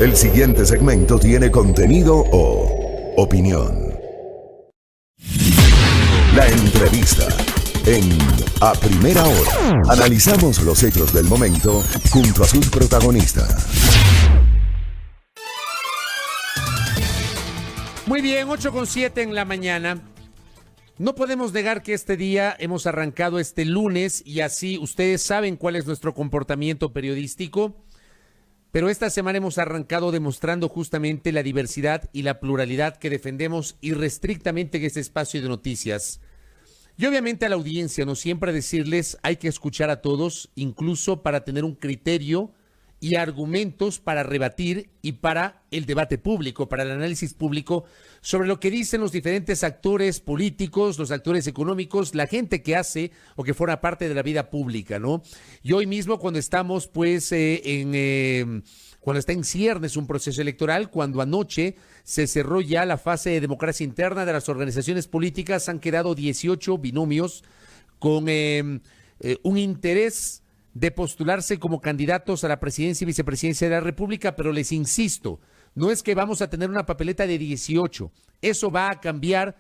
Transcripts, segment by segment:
El siguiente segmento tiene contenido o opinión. La entrevista en A Primera Hora. Analizamos los hechos del momento junto a sus protagonistas. Muy bien, 8:07 en la mañana. No podemos negar que este día hemos arrancado este lunes y así ustedes saben cuál es nuestro comportamiento periodístico, pero esta semana hemos arrancado demostrando justamente la diversidad y la pluralidad que defendemos irrestrictamente en este espacio de noticias. Y obviamente a la audiencia, no siempre decirles hay que escuchar a todos, incluso para tener un criterio y argumentos para rebatir y para el debate público, para el análisis público sobre lo que dicen los diferentes actores políticos, los actores económicos, la gente que hace o que forma parte de la vida pública, ¿no? Y hoy mismo cuando estamos cuando está en ciernes un proceso electoral, cuando anoche se cerró ya la fase de democracia interna de las organizaciones políticas, han quedado 18 binomios con un interés de postularse como candidatos a la presidencia y vicepresidencia de la República, pero les insisto, no es que vamos a tener una papeleta de 18, eso va a cambiar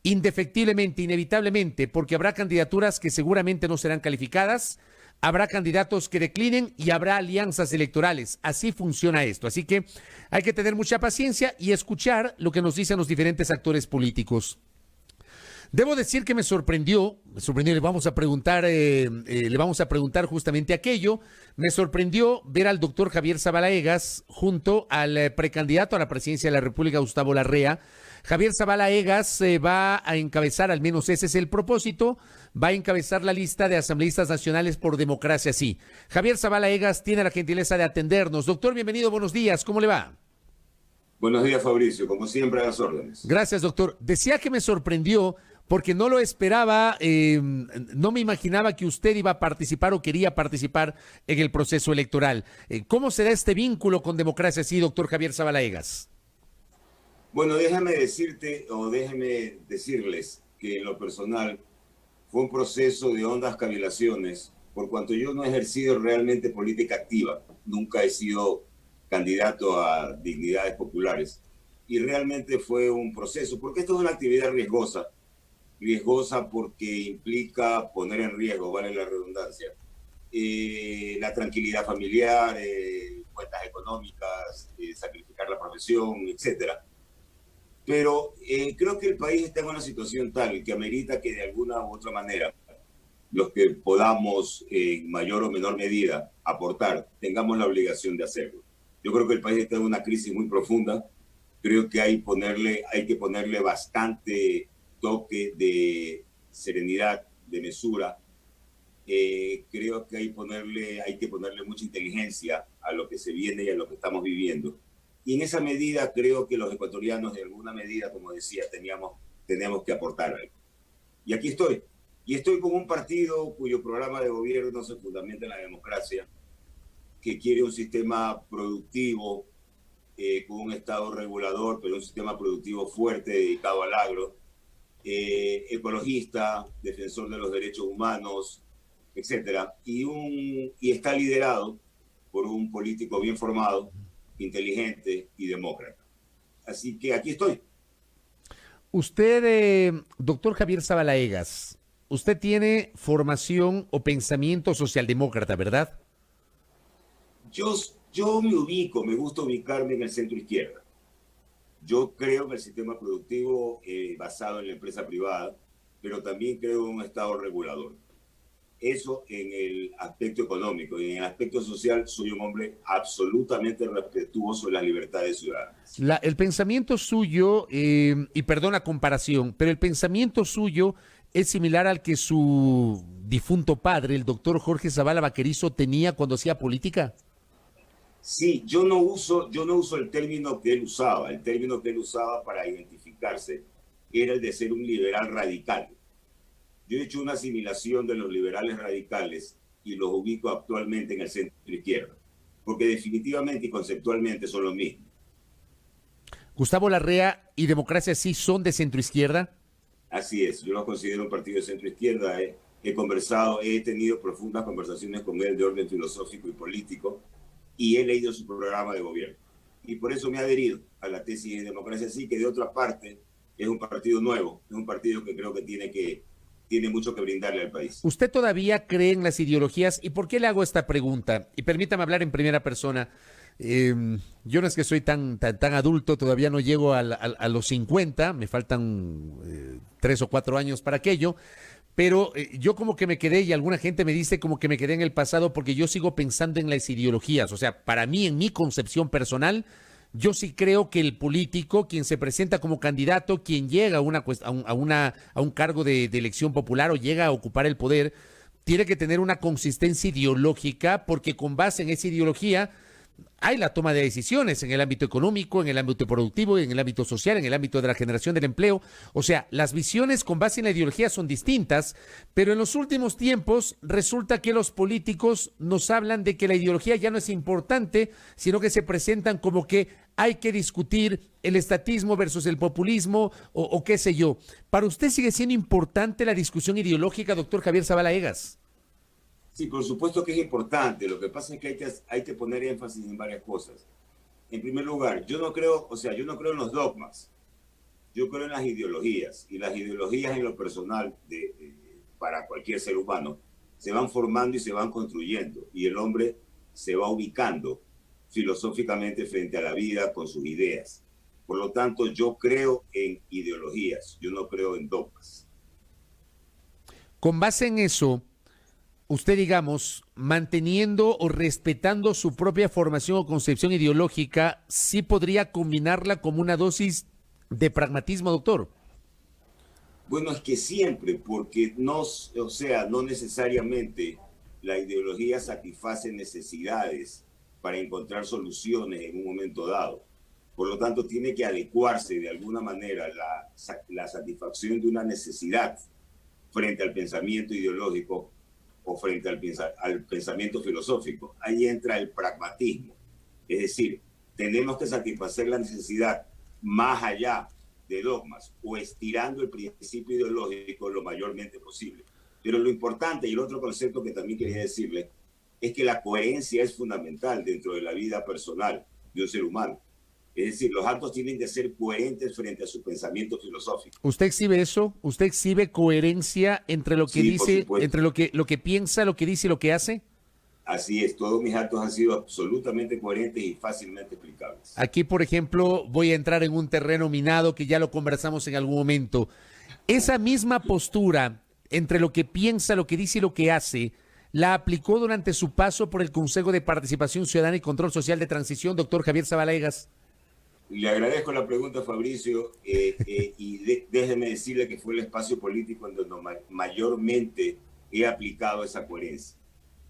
indefectiblemente, inevitablemente, porque habrá candidaturas que seguramente no serán calificadas, habrá candidatos que declinen y habrá alianzas electorales, así funciona esto, así que hay que tener mucha paciencia y escuchar lo que nos dicen los diferentes actores políticos. Debo decir que me sorprendió, le vamos a preguntar justamente aquello, me sorprendió ver al doctor Javier Zavala Egas junto al precandidato a la presidencia de la República, Gustavo Larrea. Javier Zavala Egas va a encabezar, al menos ese es el propósito, va a encabezar la lista de asambleístas nacionales por democracia, sí. Javier Zavala Egas tiene la gentileza de atendernos. Doctor, bienvenido, buenos días, ¿cómo le va? Buenos días, Fabricio, como siempre a las órdenes. Gracias, doctor. Decía que me sorprendió porque no lo esperaba, no me imaginaba que usted iba a participar o quería participar en el proceso electoral. ¿Cómo se da este vínculo con Democracia Sí, doctor Javier Zavala Egas? Bueno, déjame decirles que en lo personal fue un proceso de hondas cavilaciones, por cuanto yo no he ejercido realmente política activa, nunca he sido candidato a dignidades populares, y realmente fue un proceso, porque esto es una actividad riesgosa porque implica poner en riesgo, vale la redundancia, la tranquilidad familiar, cuentas económicas, sacrificar la profesión, etcétera. Pero creo que el país está en una situación tal que amerita que de alguna u otra manera los que podamos en mayor o menor medida aportar, tengamos la obligación de hacerlo. Yo creo que el país está en una crisis muy profunda. Creo que hay que ponerle bastante toque de serenidad, de mesura. Creo que hay que ponerle mucha inteligencia a lo que se viene y a lo que estamos viviendo. Y en esa medida creo que los ecuatorianos, de alguna medida, como decía, tenemos que aportar algo. Y aquí estoy. Y estoy con un partido cuyo programa de gobierno se fundamenta en la democracia, que quiere un sistema productivo, con un Estado regulador, pero un sistema productivo fuerte, dedicado al agro, ecologista, defensor de los derechos humanos, etcétera, y está liderado por un político bien formado, inteligente y demócrata. Así que aquí estoy. Usted, doctor Javier Zavala Egas, usted tiene formación o pensamiento socialdemócrata, ¿verdad? Yo me gusta ubicarme en el centro izquierda. Yo creo en el sistema productivo basado en la empresa privada, pero también creo en un Estado regulador. Eso en el aspecto económico, y en el aspecto social soy un hombre absolutamente respetuoso de las libertades ciudadanas. El pensamiento suyo, y perdón la comparación, pero el pensamiento suyo es similar al que su difunto padre, el doctor Jorge Zavala Vaquerizo, tenía cuando hacía política. Sí, yo no uso el término que él usaba. El término que él usaba para identificarse era el de ser un liberal radical. Yo he hecho una asimilación de los liberales radicales y los ubico actualmente en el centro izquierda, porque definitivamente y conceptualmente son lo mismo. Gustavo Larrea y Democracia Sí son de centro izquierda. Así es, yo los considero un partido de centro izquierda. He tenido profundas conversaciones con él de orden filosófico y político, y he leído su programa de gobierno. y por eso me he adherido a la tesis de democracia sí, que de otra parte es un partido nuevo, es un partido que creo que tiene mucho que brindarle al país. ¿Usted todavía cree en las ideologías? ¿Y por qué le hago esta pregunta? Y permítame hablar en primera persona. Yo no es que soy tan adulto, todavía no llego a los 50, me faltan 3 o 4 años para aquello, pero yo como que me quedé, y alguna gente me dice como que me quedé en el pasado porque yo sigo pensando en las ideologías. O sea, para mí, en mi concepción personal, yo sí creo que el político, quien se presenta como candidato, quien llega a un cargo de elección popular o llega a ocupar el poder, tiene que tener una consistencia ideológica, porque con base en esa ideología hay la toma de decisiones en el ámbito económico, en el ámbito productivo, en el ámbito social, en el ámbito de la generación del empleo. O sea, las visiones con base en la ideología son distintas, pero en los últimos tiempos resulta que los políticos nos hablan de que la ideología ya no es importante, sino que se presentan como que hay que discutir el estatismo versus el populismo o qué sé yo. ¿Para usted sigue siendo importante la discusión ideológica, doctor Javier Zavala Egas? Sí, por supuesto que es importante. Lo que pasa es que hay que poner énfasis en varias cosas. En primer lugar, yo no creo en los dogmas. Yo creo en las ideologías. Y las ideologías en lo personal, para cualquier ser humano, se van formando y se van construyendo. Y el hombre se va ubicando filosóficamente frente a la vida con sus ideas. Por lo tanto, yo creo en ideologías. Yo no creo en dogmas. Con base en eso, usted, digamos, manteniendo o respetando su propia formación o concepción ideológica, ¿sí podría combinarla como una dosis de pragmatismo, doctor? Bueno, es que siempre, porque no necesariamente la ideología satisface necesidades para encontrar soluciones en un momento dado. Por lo tanto, tiene que adecuarse de alguna manera la satisfacción de una necesidad frente al pensamiento ideológico o frente al pensamiento filosófico. Ahí entra el pragmatismo. Es decir, tenemos que satisfacer la necesidad más allá de dogmas o estirando el principio ideológico lo mayormente posible. Pero lo importante, y el otro concepto que también quería decirle, es que la coherencia es fundamental dentro de la vida personal de un ser humano. Es decir, los actos tienen que ser coherentes frente a su pensamiento filosófico. ¿Usted exhibe eso? ¿Usted exhibe coherencia entre lo que dice, entre lo que piensa, lo que dice y lo que hace? Así es, todos mis actos han sido absolutamente coherentes y fácilmente explicables. Aquí, por ejemplo, voy a entrar en un terreno minado que ya lo conversamos en algún momento. Esa misma postura entre lo que piensa, lo que dice y lo que hace, ¿la aplicó durante su paso por el Consejo de Participación Ciudadana y Control Social de Transición, doctor Javier Zavala Egas? Le agradezco la pregunta, Fabricio, y déjeme decirle que fue el espacio político en donde mayormente he aplicado esa coherencia.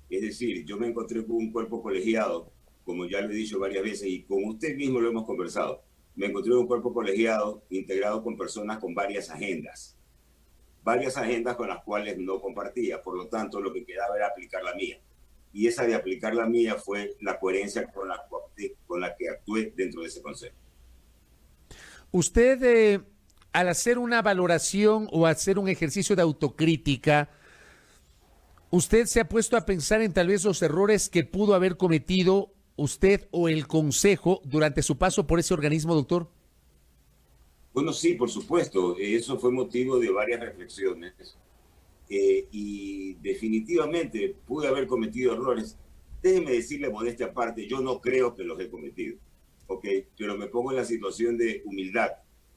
Es decir, yo me encontré con un cuerpo colegiado, como ya lo he dicho varias veces, y con usted mismo lo hemos conversado. Me encontré con un cuerpo colegiado integrado con personas con varias agendas con las cuales no compartía. Por lo tanto, lo que quedaba era aplicar la mía. Y esa de aplicar la mía fue la coherencia con la que actué dentro de ese consejo. Usted, al hacer una valoración o hacer un ejercicio de autocrítica, ¿usted se ha puesto a pensar en tal vez los errores que pudo haber cometido usted o el Consejo durante su paso por ese organismo, doctor? Bueno, sí, por supuesto. Eso fue motivo de varias reflexiones. Y definitivamente pude haber cometido errores. Déjeme decirle, modestia aparte, yo no creo que los he cometido. Okay, pero me pongo en la situación de humildad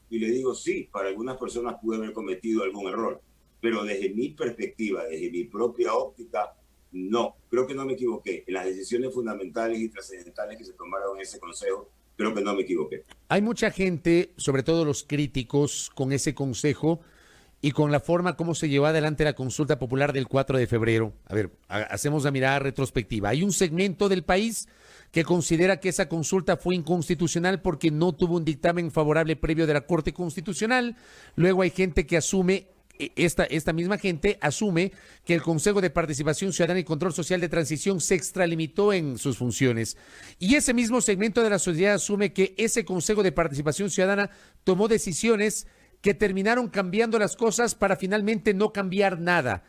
y le digo, sí, para algunas personas pude haber cometido algún error, pero desde mi perspectiva, desde mi propia óptica, no, creo que no me equivoqué. En las decisiones fundamentales y trascendentales que se tomaron en ese consejo, creo que no me equivoqué. Hay mucha gente, sobre todo los críticos, con ese consejo y con la forma como se llevó adelante la consulta popular del 4 de febrero. A ver, hacemos la mirada retrospectiva. Hay un segmento del país que considera que esa consulta fue inconstitucional porque no tuvo un dictamen favorable previo de la Corte Constitucional. Luego hay gente que asume, esta misma gente asume que el Consejo de Participación Ciudadana y Control Social de Transición se extralimitó en sus funciones. Y ese mismo segmento de la sociedad asume que ese Consejo de Participación Ciudadana tomó decisiones que terminaron cambiando las cosas para finalmente no cambiar nada.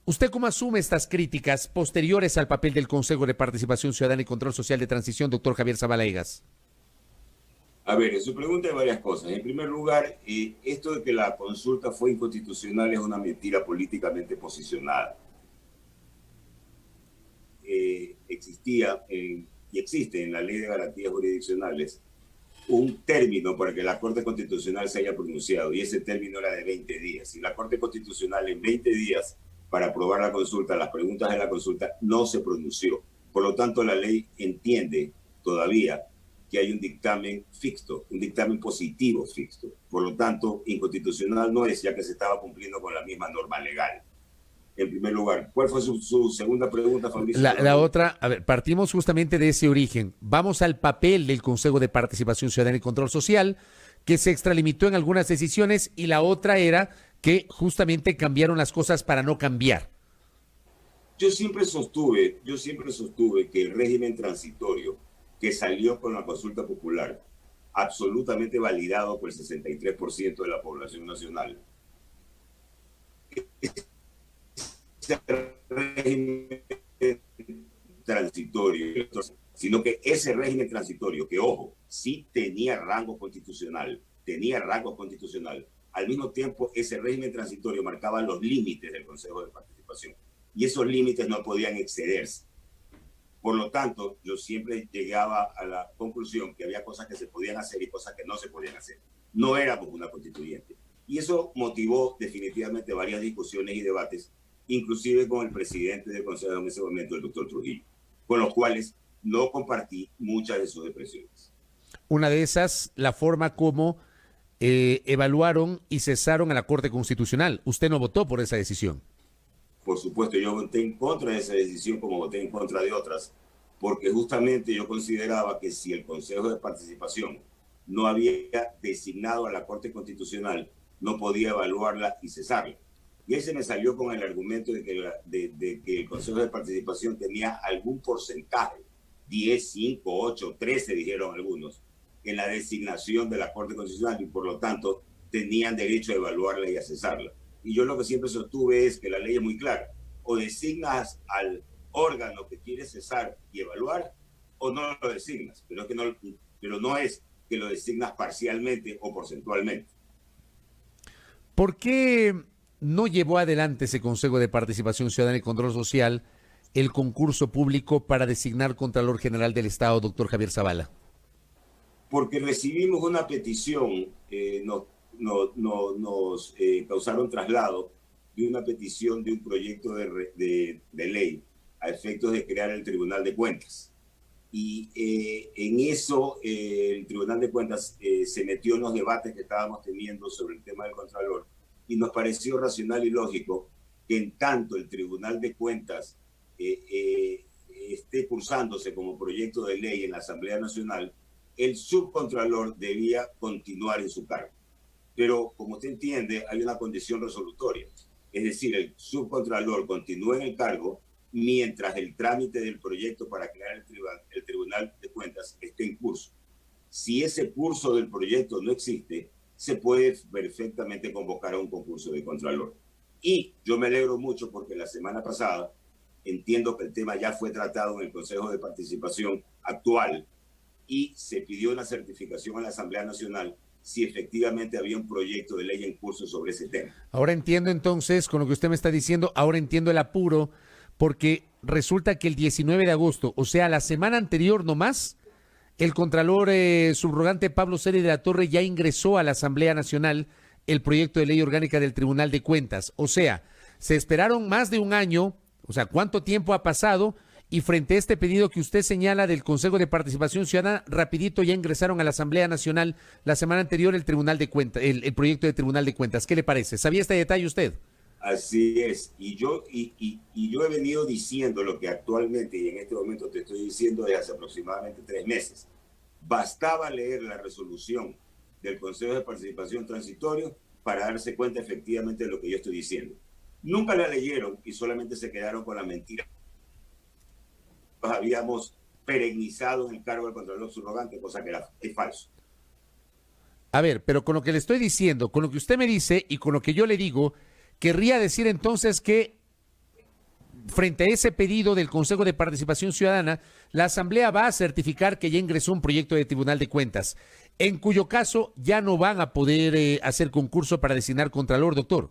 ¿Usted cómo asume estas críticas posteriores al papel del Consejo de Participación Ciudadana y Control Social de Transición, doctor Javier Zavala Egas? A ver, en su pregunta hay varias cosas. En primer lugar, esto de que la consulta fue inconstitucional es una mentira políticamente posicionada. Existía y existe en la Ley de Garantías Jurisdiccionales un término para que la Corte Constitucional se haya pronunciado, y ese término era de 20 días. Y la Corte Constitucional en 20 días, para aprobar la consulta, las preguntas de la consulta, no se pronunció. Por lo tanto, la ley entiende todavía que hay un dictamen fixto, un dictamen positivo fixto. Por lo tanto, inconstitucional no es, ya que se estaba cumpliendo con la misma norma legal. En primer lugar, ¿cuál fue su segunda pregunta, Fabricio? La otra, a ver, partimos justamente de ese origen. Vamos al papel del Consejo de Participación Ciudadana y Control Social, que se extralimitó en algunas decisiones, y la otra era que justamente cambiaron las cosas para no cambiar. Yo siempre sostuve que el régimen transitorio que salió con la consulta popular, absolutamente validado por el 63% de la población nacional, ese régimen transitorio, sino que ese régimen transitorio, que ojo, sí tenía rango constitucional, al mismo tiempo ese régimen transitorio marcaba los límites del Consejo de Participación, y esos límites no podían excederse. Por lo tanto, yo siempre llegaba a la conclusión que había cosas que se podían hacer y cosas que no se podían hacer. No éramos una constituyente. Y eso motivó definitivamente varias discusiones y debates, inclusive con el presidente del Consejo en ese momento, el doctor Trujillo, con los cuales no compartí muchas de sus expresiones. Una de esas, la forma como evaluaron y cesaron a la Corte Constitucional. Usted no votó por esa decisión. Por supuesto, yo voté en contra de esa decisión, como voté en contra de otras, porque justamente yo consideraba que si el Consejo de Participación no había designado a la Corte Constitucional, no podía evaluarla y cesarla. Y ahí se me salió con el argumento de que el Consejo de Participación tenía algún porcentaje, 10, 5, 8, 13, dijeron algunos, en la designación de la Corte Constitucional, y por lo tanto tenían derecho a evaluarla y a cesarla. Y yo lo que siempre sostuve es que la ley es muy clara. O designas al órgano que quieres cesar y evaluar, o no lo designas. Pero no es que lo designas parcialmente o porcentualmente. ¿Por qué no llevó adelante ese Consejo de Participación Ciudadana y Control Social el concurso público para designar Contralor General del Estado, doctor Javier Zavala? Porque recibimos una petición, nos causaron traslado de una petición de un proyecto de ley a efectos de crear el Tribunal de Cuentas. Y en eso el Tribunal de Cuentas se metió en los debates que estábamos teniendo sobre el tema del Contralor, y nos pareció racional y lógico que en tanto el Tribunal de Cuentas esté cursándose como proyecto de ley en la Asamblea Nacional, el subcontralor debía continuar en su cargo. Pero, como usted entiende, hay una condición resolutoria. Es decir, el subcontralor continúa en el cargo mientras el trámite del proyecto para crear el Tribunal de Cuentas esté en curso. Si ese curso del proyecto no existe, se puede perfectamente convocar a un concurso de contralor. Y yo me alegro mucho porque la semana pasada entiendo que el tema ya fue tratado en el Consejo de Participación actual y se pidió una certificación a la Asamblea Nacional si efectivamente había un proyecto de ley en curso sobre ese tema. Ahora entiendo entonces, con lo que usted me está diciendo, ahora entiendo el apuro, porque resulta que el 19 de agosto, o sea, la semana anterior nomás, el Contralor subrogante Pablo Celis de la Torre ya ingresó a la Asamblea Nacional el proyecto de ley orgánica del Tribunal de Cuentas. O sea, se esperaron más de un año, o sea, ¿cuánto tiempo ha pasado? Y frente a este pedido que usted señala del Consejo de Participación Ciudadana, rapidito ya ingresaron a la Asamblea Nacional la semana anterior el Tribunal de Cuentas, el proyecto de Tribunal de Cuentas. ¿Qué le parece? ¿Sabía este detalle usted? Así es. Y yo he venido diciendo lo que actualmente y en este momento te estoy diciendo desde hace aproximadamente 3 meses. Bastaba leer la resolución del Consejo de Participación Transitorio para darse cuenta efectivamente de lo que yo estoy diciendo. Nunca la leyeron y solamente se quedaron con la mentira. Habíamos perennizado en el cargo del Contralor subrogante, cosa que es falso. A ver, pero con lo que le estoy diciendo, con lo que usted me dice y con lo que yo le digo, querría decir entonces que frente a ese pedido del Consejo de Participación Ciudadana, la Asamblea va a certificar que ya ingresó un proyecto de Tribunal de Cuentas. en cuyo caso ya no van a poder hacer concurso para designar contralor, doctor.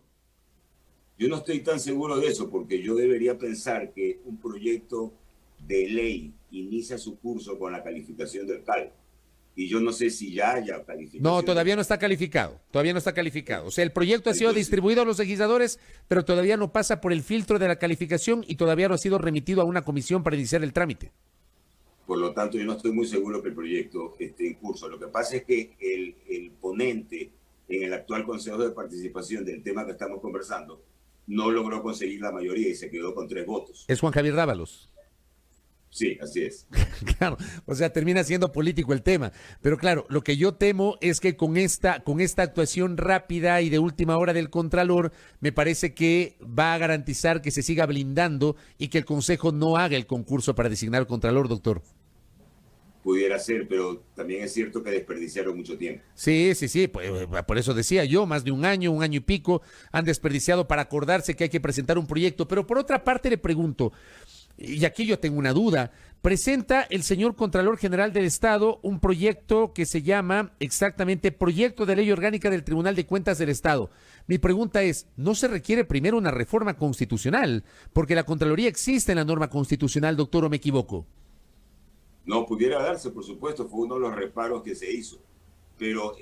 Yo no estoy tan seguro de eso, porque yo debería pensar que un proyecto de ley inicia su curso con la calificación del CAL. Y yo no sé si ya haya calificación. No, todavía no está calificado. Todavía no está calificado. O sea, el proyecto ha sido distribuido a los legisladores, pero todavía no pasa por el filtro de la calificación y todavía no ha sido remitido a una comisión para iniciar el trámite. Por lo tanto, yo no estoy muy seguro que el proyecto esté en curso. Lo que pasa es que el ponente en el actual Consejo de Participación del tema que estamos conversando no logró conseguir la mayoría y se quedó con 3 votos. Es Juan Javier Dávalos. Sí, así es. Claro, o sea, termina siendo político el tema. Pero claro, lo que yo temo es que con esta actuación rápida y de última hora del Contralor, me parece que va a garantizar que se siga blindando y que el Consejo no haga el concurso para designar Contralor, doctor. Pudiera ser, pero también es cierto que desperdiciaron mucho tiempo. Sí, pues, por eso decía yo, más de un año y pico han desperdiciado para acordarse que hay que presentar un proyecto. Pero por otra parte le pregunto, y aquí yo tengo una duda, presenta el señor Contralor General del Estado un proyecto que se llama exactamente Proyecto de Ley Orgánica del Tribunal de Cuentas del Estado. Mi pregunta es, ¿no se requiere primero una reforma constitucional? Porque la Contraloría existe en la norma constitucional, doctor, ¿o me equivoco? No, pudiera darse, por supuesto, fue uno de los reparos que se hizo. Pero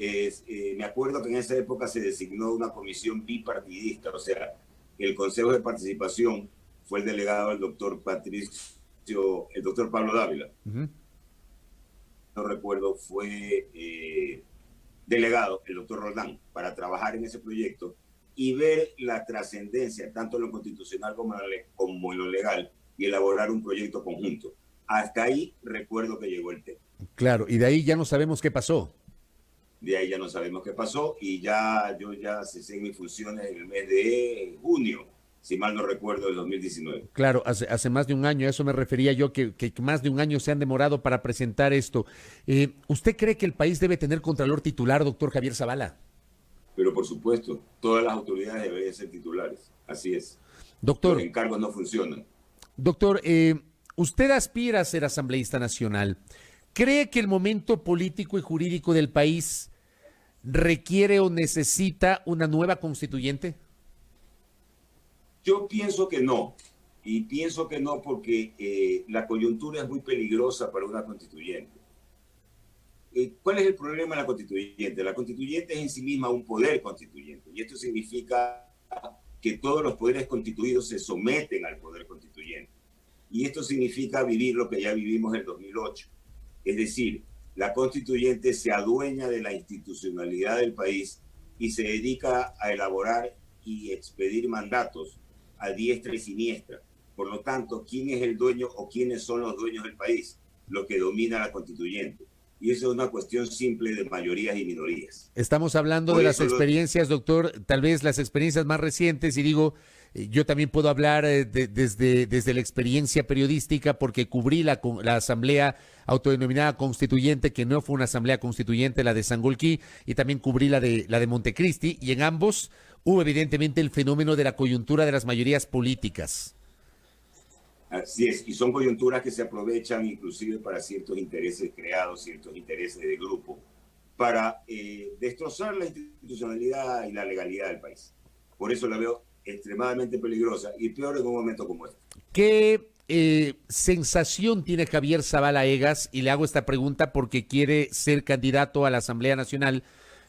me acuerdo que en esa época se designó una comisión bipartidista, o sea, el Consejo de Participación fue el delegado del doctor el doctor Pablo Dávila. No recuerdo, fue delegado el doctor Roldán para trabajar en ese proyecto y ver la trascendencia, tanto en lo constitucional como en lo legal, y elaborar un proyecto conjunto. Hasta ahí recuerdo que llegó el tema. Claro, y de ahí ya no sabemos qué pasó. De ahí ya no sabemos qué pasó y yo ya cesé en mis funciones en el mes de junio, si mal no recuerdo, del 2019. Claro, hace más de un año, a eso me refería yo, que más de un año se han demorado para presentar esto. ¿Usted cree que el país debe tener contralor titular, doctor Javier Zavala? Pero por supuesto, todas las autoridades deberían ser titulares, así es. Doctor, los encargos no funcionan. Doctor, usted aspira a ser asambleísta nacional. ¿Cree que el momento político y jurídico del país requiere o necesita una nueva constituyente? Yo pienso que no, y pienso que no porque la coyuntura es muy peligrosa para una constituyente. ¿Cuál es el problema de la constituyente? La constituyente es en sí misma un poder constituyente, y esto significa que todos los poderes constituidos se someten al poder constituyente. Y esto significa vivir lo que ya vivimos en el 2008. Es decir, la constituyente se adueña de la institucionalidad del país y se dedica a elaborar y expedir mandatos a diestra y siniestra. Por lo tanto, ¿quién es el dueño o quiénes son los dueños del país? Los que domina la constituyente. Y eso es una cuestión simple de mayorías y minorías. Estamos hablando de las experiencias, doctor, tal vez las experiencias más recientes, y digo, yo también puedo hablar desde la experiencia periodística porque cubrí la asamblea autodenominada constituyente, que no fue una asamblea constituyente, la de Sangolquí, y también cubrí la de Montecristi, y en ambos hubo evidentemente el fenómeno de la coyuntura de las mayorías políticas. Así es, y son coyunturas que se aprovechan inclusive para ciertos intereses creados, ciertos intereses de grupo, para destrozar la institucionalidad y la legalidad del país. Por eso la veo extremadamente peligrosa y peor en un momento como este. ¿Qué sensación tiene Javier Zavala Egas? Y le hago esta pregunta porque quiere ser candidato a la Asamblea Nacional.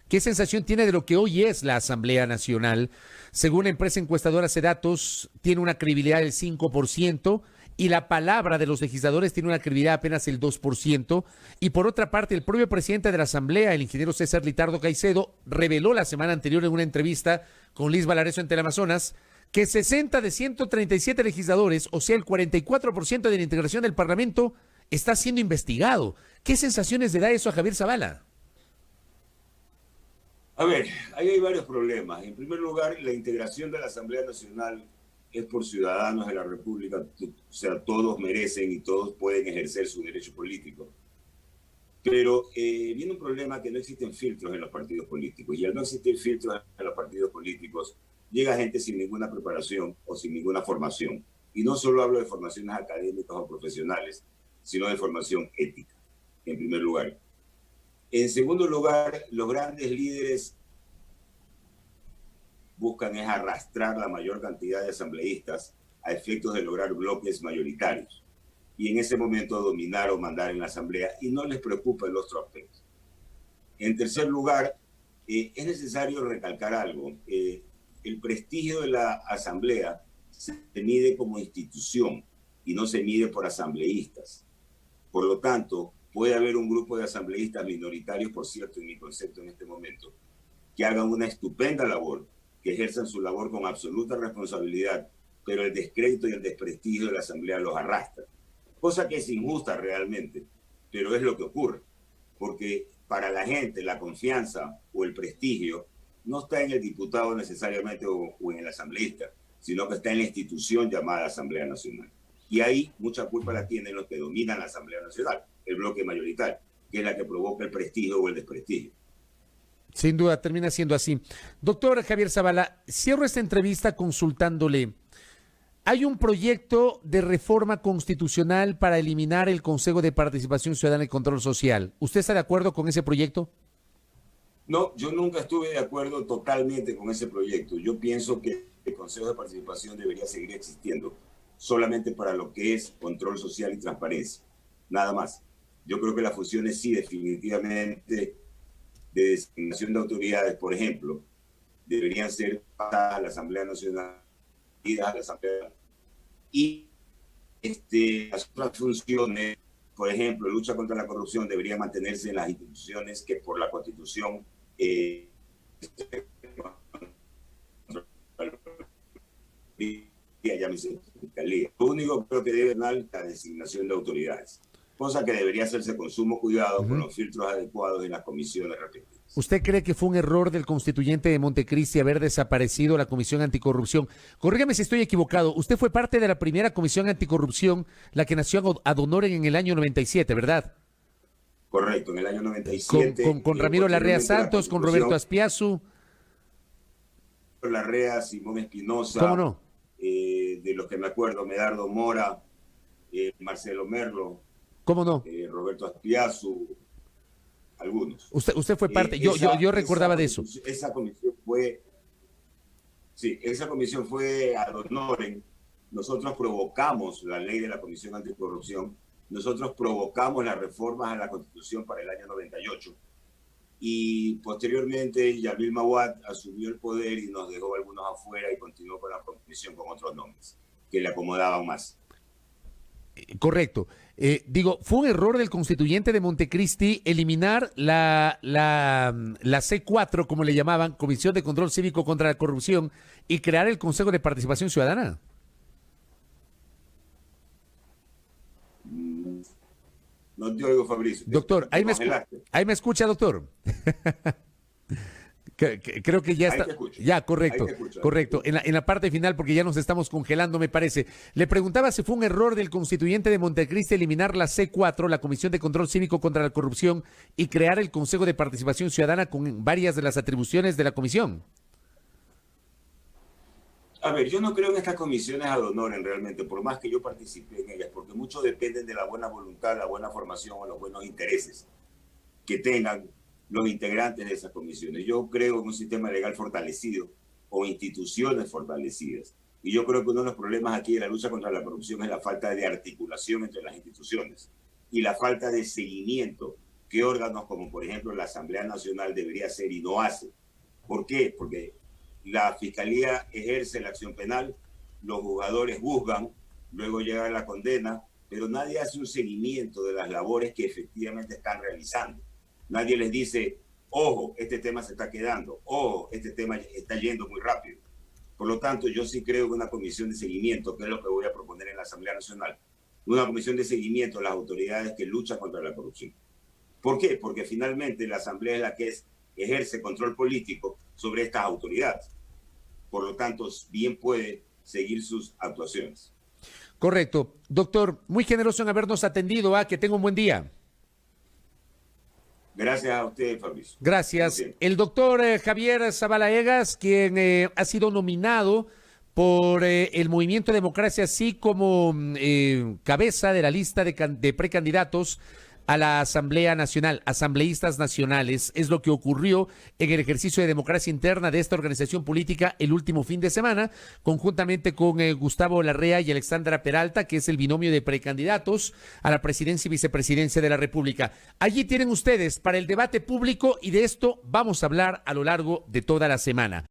¿Qué sensación tiene de lo que hoy es la Asamblea Nacional? Según la empresa encuestadora Cedatos, tiene una credibilidad del 5% y la palabra de los legisladores tiene una credibilidad apenas el 2%. Y por otra parte, el propio presidente de la Asamblea, el ingeniero César Litardo Caicedo, reveló la semana anterior en una entrevista con Liz Valareso en Teleamazonas que 60 de 137 legisladores, o sea, el 44% de la integración del Parlamento, está siendo investigado. ¿Qué sensaciones le da eso a Javier Zavala? A ver, ahí hay varios problemas. En primer lugar, la integración de la Asamblea Nacional es por ciudadanos de la República, o sea, todos merecen y todos pueden ejercer su derecho político. Pero viene un problema que no existen filtros en los partidos políticos, y al no existir filtros en los partidos políticos, llega gente sin ninguna preparación o sin ninguna formación. Y no solo hablo de formaciones académicas o profesionales, sino de formación ética, en primer lugar. En segundo lugar, los grandes líderes buscan es arrastrar la mayor cantidad de asambleístas a efectos de lograr bloques mayoritarios y en ese momento dominar o mandar en la asamblea, y no les preocupa el otro aspecto. En tercer lugar, es necesario recalcar algo. El prestigio de la asamblea se mide como institución y no se mide por asambleístas. Por lo tanto, puede haber un grupo de asambleístas minoritarios, por cierto, en mi concepto en este momento, que hagan una estupenda labor, que ejerzan su labor con absoluta responsabilidad, pero el descrédito y el desprestigio de la asamblea los arrastra. Cosa que es injusta realmente, pero es lo que ocurre, porque para la gente la confianza o el prestigio no está en el diputado necesariamente o en el asambleísta, sino que está en la institución llamada Asamblea Nacional. Y ahí mucha culpa la tienen los que dominan la Asamblea Nacional, el bloque mayoritario, que es la que provoca el prestigio o el desprestigio. Sin duda, termina siendo así. Doctor Javier Zavala, cierro esta entrevista consultándole. Hay un proyecto de reforma constitucional para eliminar el Consejo de Participación Ciudadana y Control Social. ¿Usted está de acuerdo con ese proyecto? No, yo nunca estuve de acuerdo totalmente con ese proyecto. Yo pienso que el Consejo de Participación debería seguir existiendo solamente para lo que es control social y transparencia. Nada más. Yo creo que las funciones sí, definitivamente, de designación de autoridades, por ejemplo, deberían ser pasadas a la Asamblea Nacional y a la Asamblea. Y las otras funciones, por ejemplo, lucha contra la corrupción, debería mantenerse en las instituciones que por la Constitución fiscalía. Lo único creo que debe dar la designación de autoridades, cosa que debería hacerse con sumo cuidado, con los filtros adecuados en las comisiones respectivas. ¿Usted cree que fue un error del constituyente de Montecristi haber desaparecido la Comisión Anticorrupción? Corrígame si estoy equivocado. Usted fue parte de la primera Comisión Anticorrupción, la que nació ad honorem en el año 97, ¿verdad? Correcto, en el año 97. Con Ramiro Larrea Santos, con Roberto Aspiazu. Larrea, Simón Espinosa. ¿Cómo no? De los que me acuerdo, Medardo Mora, Marcelo Merlo. ¿Cómo no? Roberto Aspiazu, algunos. Usted fue parte, yo recordaba de eso. Esa comisión fue ad honorem. Nosotros provocamos la ley de la Comisión Anticorrupción, nosotros provocamos las reformas a la Constitución para el año 98 y posteriormente Yamil Mawad asumió el poder y nos dejó algunos afuera y continuó con la comisión con otros nombres que le acomodaban más. Correcto. Fue un error del constituyente de Montecristi eliminar la C4, como le llamaban, Comisión de Control Cívico contra la Corrupción, y crear el Consejo de Participación Ciudadana. No te oigo, Fabricio. Doctor, ahí me escucha, doctor. Creo que ya está. Ya, correcto, correcto. En la parte final, porque ya nos estamos congelando, me parece. Le preguntaba si fue un error del constituyente de Montecristi eliminar la C4, la Comisión de Control Cívico contra la Corrupción, y crear el Consejo de Participación Ciudadana con varias de las atribuciones de la comisión. A ver, yo no creo en estas comisiones ad honorem realmente, por más que yo participé en ellas, porque mucho dependen de la buena voluntad, la buena formación o los buenos intereses que tengan los integrantes de esas comisiones. Yo creo en un sistema legal fortalecido o instituciones fortalecidas. Y yo creo que uno de los problemas aquí de la lucha contra la corrupción es la falta de articulación entre las instituciones y la falta de seguimiento que órganos como, por ejemplo, la Asamblea Nacional debería hacer y no hace. ¿Por qué? Porque la Fiscalía ejerce la acción penal, los juzgadores juzgan, luego llega la condena, pero nadie hace un seguimiento de las labores que efectivamente están realizando. Nadie les dice, ojo, este tema se está quedando, ojo, este tema está yendo muy rápido. Por lo tanto, yo sí creo en una comisión de seguimiento, que es lo que voy a proponer en la Asamblea Nacional. Una comisión de seguimiento a las autoridades que luchan contra la corrupción. ¿Por qué? Porque finalmente la Asamblea es la que ejerce control político sobre estas autoridades. Por lo tanto, bien puede seguir sus actuaciones. Correcto. Doctor, muy generoso en habernos atendido. Que tenga un buen día. Gracias a usted, Fabricio. Gracias. El doctor Javier Zavala Egas, quien ha sido nominado por el Movimiento Democracia, así como cabeza de la lista de precandidatos a la Asamblea Nacional, asambleístas nacionales. Es lo que ocurrió en el ejercicio de democracia interna de esta organización política el último fin de semana, conjuntamente con Gustavo Larrea y Alexandra Peralta, que es el binomio de precandidatos a la presidencia y vicepresidencia de la República. Allí tienen ustedes para el debate público y de esto vamos a hablar a lo largo de toda la semana.